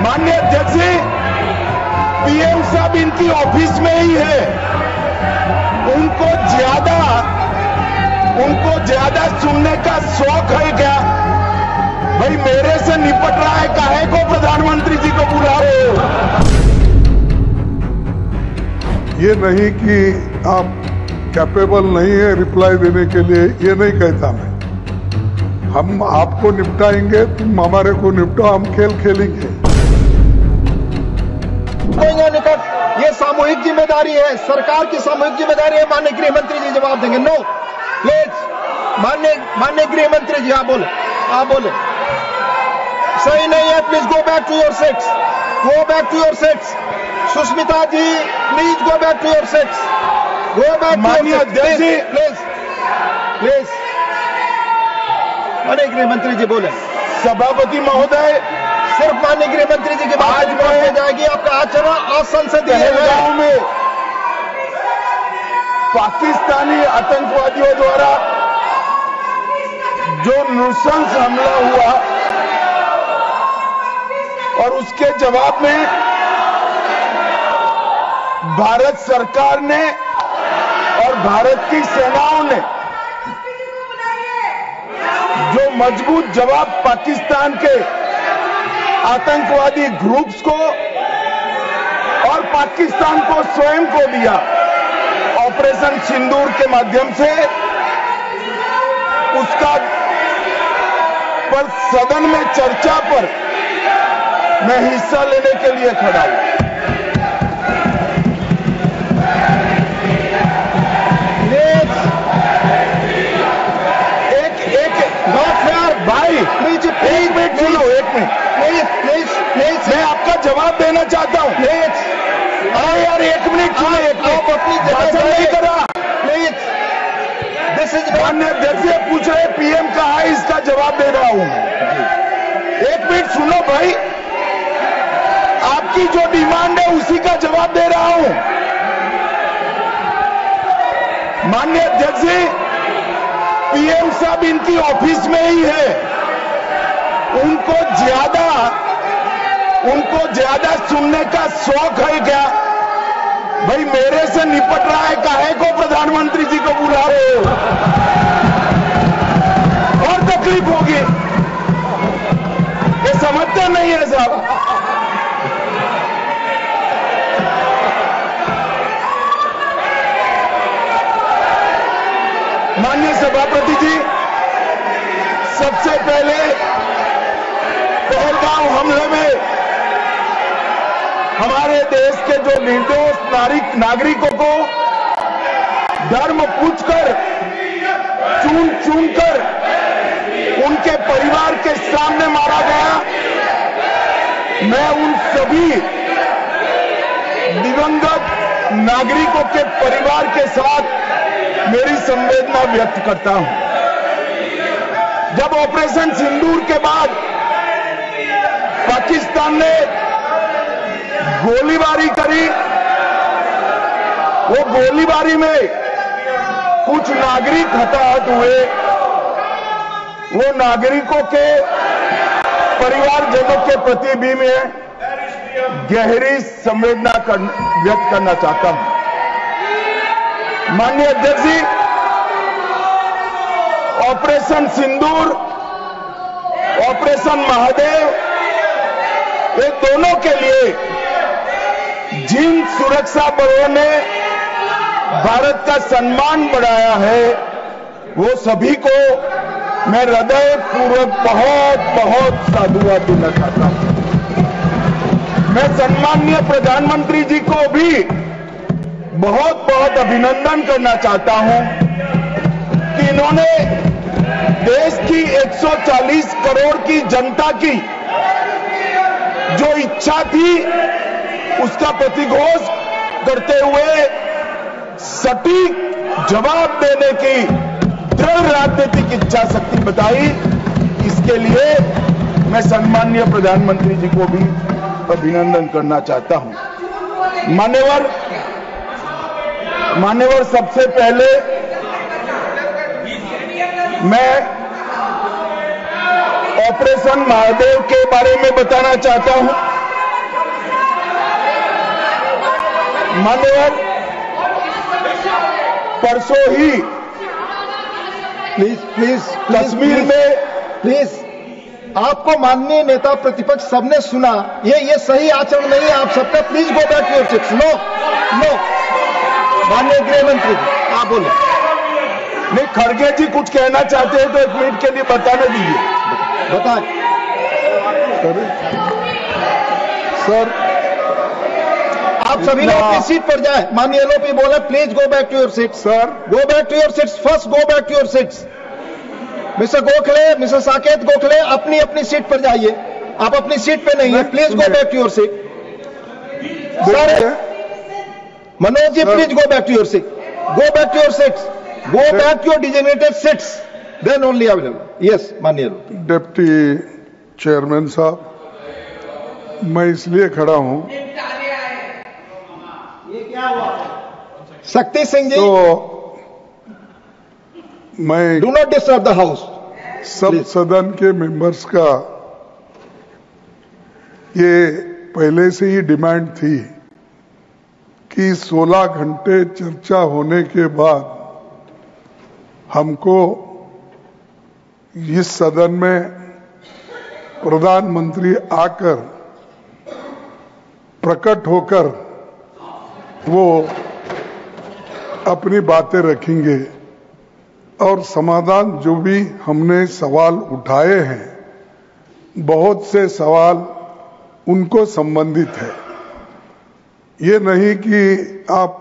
माननीय अध्यक्ष जी, पीएम साहब इनकी ऑफिस में ही है। उनको ज्यादा सुनने का शौक है क्या? भाई मेरे से निपट रहा है, काहे को प्रधानमंत्री जी को बुला रहे हो? ये नहीं कि आप कैपेबल नहीं है रिप्लाई देने के लिए, ये नहीं कहता मैं। हम आपको निपटाएंगे, तुम हमारे को निपटाओ, हम खेल खेलेंगे। निकट ये सामूहिक जिम्मेदारी है, सरकार की सामूहिक जिम्मेदारी है। माननीय गृह मंत्री जी जवाब देंगे। नो प्लीज, माननीय गृह मंत्री जी आप बोले सही नहीं है। Please go back to your seats, go back to your seats. Sushmita ji please go back to your seats, go back. माननीय अध्यक्ष जी प्लीज माननीय गृह मंत्री जी बोले। सभापति महोदय, सिर्फ माननीय गृह मंत्री जी की बात हो जाएगी। आपका आचरण असंसदीय है। पहलगाम में पाकिस्तानी आतंकवादियों द्वारा जो नृशंस हमला हुआ और उसके जवाब में भारत सरकार ने और भारत की सेनाओं ने जो मजबूत जवाब पाकिस्तान के आतंकवादी ग्रुप्स को और पाकिस्तान को स्वयं को दिया, ऑपरेशन सिंदूर के माध्यम से, उसका पर सदन में चर्चा पर मैं हिस्सा लेने के लिए खड़ा हूं। भाई एक मिनट सुनो, एक मिनट प्लीज, मैं आपका जवाब देना चाहता हूं। अरे यार एक मिनट सुनो, एक मिनट अपनी भाषण नहीं करा प्लीज। दिस इज माननीय अध्यक्ष जी पूछ रहे पीएम कहा है, इसका जवाब दे रहा हूं। एक मिनट सुनो भाई, आपकी जो डिमांड है उसी का जवाब दे रहा हूं। माननीय अध्यक्ष जी, पीएम साहब इनकी ऑफिस में ही है। उनको ज्यादा सुनने का शौक है क्या? भाई मेरे से निपट रहा है, काहे को प्रधानमंत्री जी को बुला रहे हो? और तकलीफ होगी, ये समझते नहीं है साहब। माननीय सभापति जी, सबसे पहले पहलगाम हमले में हमारे देश के जो निर्दोष नागरिकों को धर्म पूछकर, चुन कर उनके परिवार के सामने मारा गया। मैं उन सभी दिवंगत नागरिकों के परिवार के साथ मेरी संवेदना व्यक्त करता हूं। जब ऑपरेशन सिंदूर के बाद पाकिस्तान ने गोलीबारी करी, वो गोलीबारी में कुछ नागरिक हताहत हुए। वो नागरिकों के परिवारजनों के प्रति भी मैं गहरी संवेदना व्यक्त करना चाहता हूं। माननीय अध्यक्ष जी, ऑपरेशन सिंदूर, ऑपरेशन महादेव, ये दोनों के लिए जिन सुरक्षा बलों ने भारत का सम्मान बढ़ाया है, वो सभी को मैं हृदय पूर्वक बहुत साधुवाद देना चाहता हूं। मैं सम्माननीय प्रधानमंत्री जी को भी बहुत अभिनंदन करना चाहता हूं कि इन्होंने देश की 140 करोड़ की जनता की जो इच्छा थी, उसका प्रतिघोष करते हुए सटीक जवाब देने की दृढ़ राजनीतिक इच्छा शक्ति बताई। इसके लिए मैं सम्माननीय प्रधानमंत्री जी को भी अभिनंदन करना चाहता हूं। मान्यवर, सबसे पहले मैं ऑपरेशन महादेव के बारे में बताना चाहता हूं। मान्यवर परसों ही प्लीज कश्मीर में प्लीज आपको माननीय नेता प्रतिपक्ष सबने सुना, ये सही आचरण नहीं है आप सबका। Please go back your seats. No no माननीय गृह मंत्री जी आप बोले। नहीं, खड़गे जी कुछ कहना चाहते हैं तो 1 मिनट के लिए बताने दीजिए। बताएं सर, आप सभी लोग अपनी सीट पर जाएं। माननीय एलओपी बोले please go back to your seat. Sir, go back to your seats. First go back to your seats. Mister Gokhale, mister Saket Gokhale अपनी अपनी सीट पर जाइए। आप अपनी सीट पे नहीं है, please go back to your seat. Sir Manoj ji please go back to your seat. Go back to your seats. Go back to your designated seats, then only available. Yes माननीय डिप्टी चेयरमैन साहब, मैं इसलिए खड़ा हूं शक्ति सिंह जी, तो मैं do not disturb the house. सब सदन के मेंबर्स का ये पहले से ही डिमांड थी कि 16 घंटे चर्चा होने के बाद हमको इस सदन में प्रधानमंत्री आकर प्रकट होकर वो अपनी बातें रखेंगे और समाधान जो भी हमने सवाल उठाए हैं, बहुत से सवाल उनको संबंधित है। ये नहीं कि आप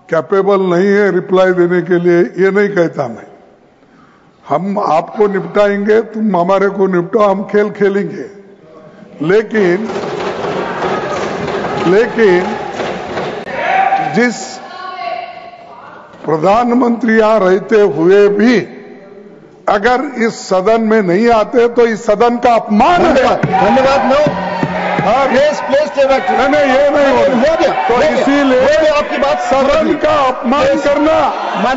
कैपेबल नहीं है रिप्लाई देने के लिए, ये नहीं कहता मैं। हम आपको निपटाएंगे, तुम हमारे को निपटाओ, हम खेल खेलेंगे। लेकिन जिस प्रधानमंत्री यहां रहते हुए भी अगर इस सदन में नहीं आते तो इस सदन का अपमान है। धन्यवाद। नो प्लीज नहीं, ये नहीं हो गया। तो इसीलिए आपकी बात सदन का अपमान करना,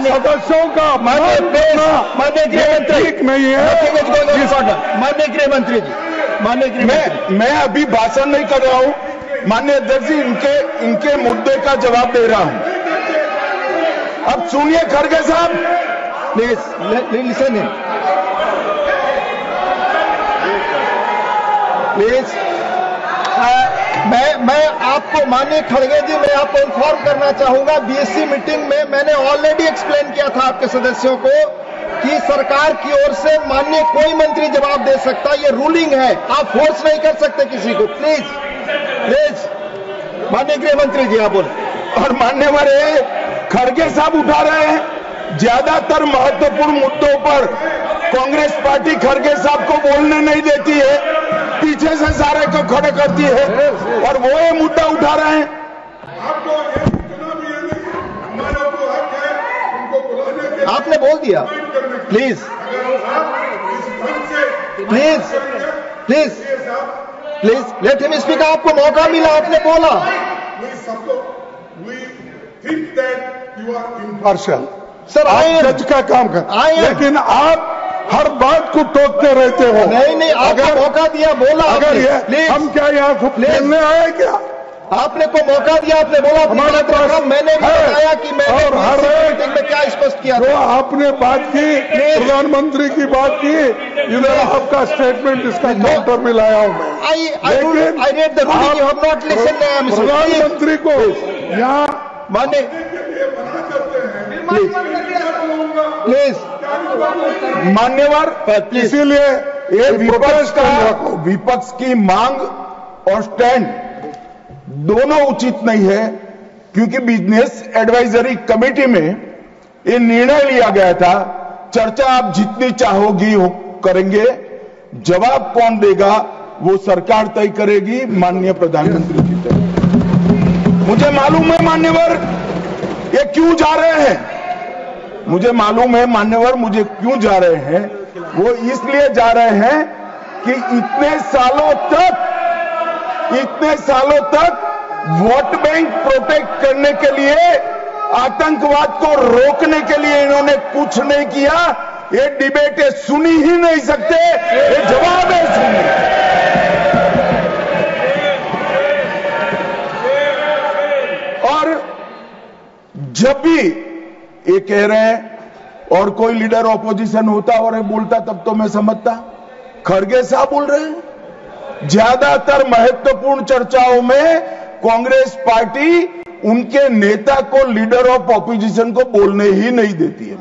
सदस्यों का अपमान करना माननीय गृह मंत्री ठीक नहीं है। माननीय गृह मंत्री जी, माननीय गृह मंत्री, मैं अभी भाषण नहीं कर रहा हूं। माननीय अध्यक्ष जी, इनके मुद्दे का जवाब दे रहा हूं। अब सुनिए खड़गे साहब, प्लीज लिसन इन प्लीज। मैं आपको माननीय खड़गे जी, मैं आपको इन्फॉर्म करना चाहूंगा, बीएससी मीटिंग में मैंने ऑलरेडी एक्सप्लेन किया था आपके सदस्यों को कि सरकार की ओर से माननीय कोई मंत्री जवाब दे सकता, ये रूलिंग है, आप फोर्स नहीं कर सकते किसी को। प्लीज माननीय गृह मंत्री जी आप बोले। और मान्यवर खड़गे साहब उठा रहे हैं, ज्यादातर महत्वपूर्ण मुद्दों पर कांग्रेस पार्टी खड़गे साहब को बोलने नहीं देती है, पीछे से सारे को खड़े करती है और वो ये मुद्दा उठा रहे हैं। आपने बोल दिया। Please please please please let him speak. आपको मौका मिला, आपने बोला। पार्शल सर आप जज का काम कर, लेकिन आप हर बात को टोकते रहते हो। नहीं, आपको मौका दिया, बोला। अगर ये हम क्या यहाँ खेलने आए क्या? आपने को मौका दिया, आपने बोला हमारे पास मैंने भी बताया कि मैंने और हर मीटिंग में क्या स्पष्ट किया जो आपने बात की, प्रधानमंत्री की बात की, इधर आपका स्टेटमेंट, इसका काउंटर भी लाया हूं मैं। प्रधानमंत्री को यहाँ माने प्लीज मान्यवर, इसीलिए ये विपक्ष की मांग और स्टैंड दोनों उचित नहीं है, क्योंकि बिजनेस एडवाइजरी कमेटी में ये निर्णय लिया गया था, चर्चा आप जितनी चाहोगी हो करेंगे, जवाब कौन देगा वो सरकार तय करेगी, माननीय प्रधानमंत्री जी तय। मुझे मालूम है मान्यवर ये क्यों जा रहे हैं, मुझे मालूम है मान्यवर मुझे क्यों जा रहे हैं। वो इसलिए जा रहे हैं कि इतने सालों तक वोट बैंक प्रोटेक्ट करने के लिए, आतंकवाद को रोकने के लिए इन्होंने कुछ नहीं किया। ये डिबेटें सुनी ही नहीं सकते, ये जवाब है सुनिए। और जब भी ये कह रहे हैं और कोई लीडर ऑपोजिशन होता और बोलता तब तो मैं समझता। खड़गे साहब बोल रहे हैं ज्यादातर महत्वपूर्ण चर्चाओं में कांग्रेस पार्टी उनके नेता को लीडर ऑफ ऑपोजिशन को बोलने ही नहीं देती है।